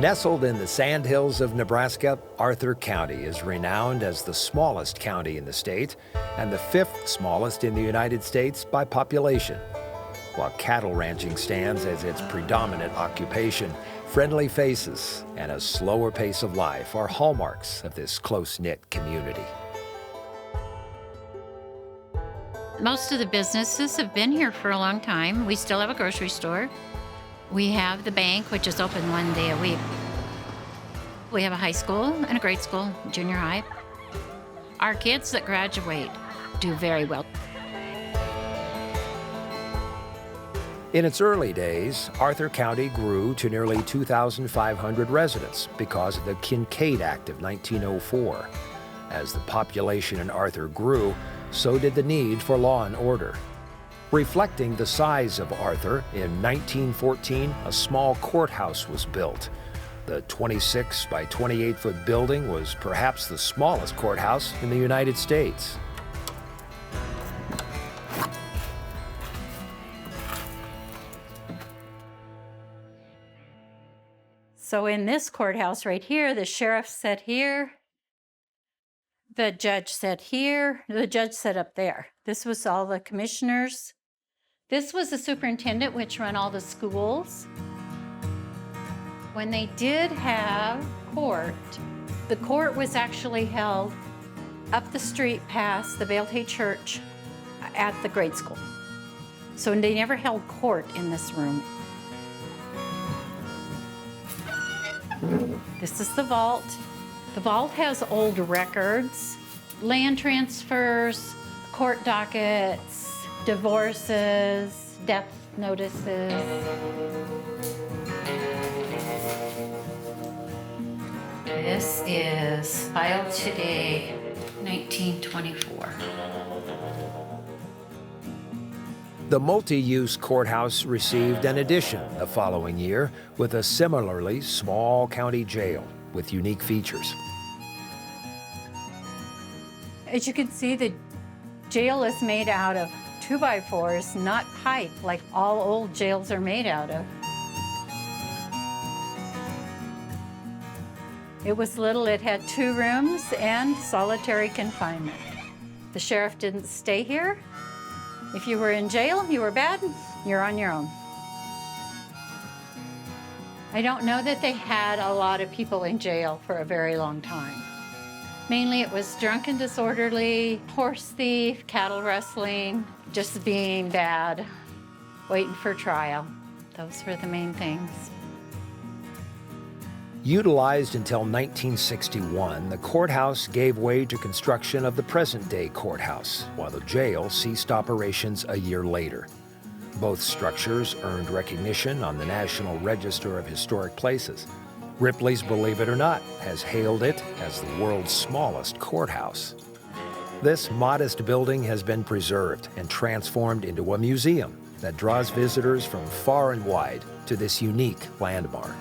Nestled in the sandhills of Nebraska, Arthur County is renowned as the smallest county in the state and the fifth smallest in the United States by population. While cattle ranching stands as its predominant occupation, friendly faces and a slower pace of life are hallmarks of this close-knit community. Most of the businesses have been here for a long time. We still have a grocery store. We have the bank, which is open one day a week. We have a high school and a grade school, junior high. Our kids that graduate do very well. In its early days, Arthur County grew to nearly 2,500 residents because of the Kincaid Act of 1904. As the population in Arthur grew, so did the need for law and order. Reflecting the size of Arthur, in 1914, a small courthouse was built. The 26 by 28-foot building was perhaps the smallest courthouse in the United States. So in this courthouse right here, the sheriff sat here, the judge sat here, the judge sat up there. This was all the commissioners. This was the superintendent, which ran all the schools. When they did have court, the court was actually held up the street past the Bale Church at the grade school. So they never held court in this room. This is the vault. The vault has old records, land transfers, court dockets, divorces, death notices. This is filed today, 1924. The multi-use courthouse received an addition the following year with a similarly small county jail with unique features. As you can see, the jail is made out of 2x4s, not pipe like all old jails are made out of. It was little, it had 2 rooms and solitary confinement. The sheriff didn't stay here. If you were in jail, you were bad, you're on your own. I don't know that they had a lot of people in jail for a very long time. Mainly it was drunk and disorderly, horse thief, cattle rustling, just being bad, waiting for trial. Those were the main things. Utilized until 1961, the courthouse gave way to construction of the present-day courthouse, while the jail ceased operations a year later. Both structures earned recognition on the National Register of Historic Places. Ripley's Believe It or Not has hailed it as the world's smallest courthouse. This modest building has been preserved and transformed into a museum that draws visitors from far and wide to this unique landmark.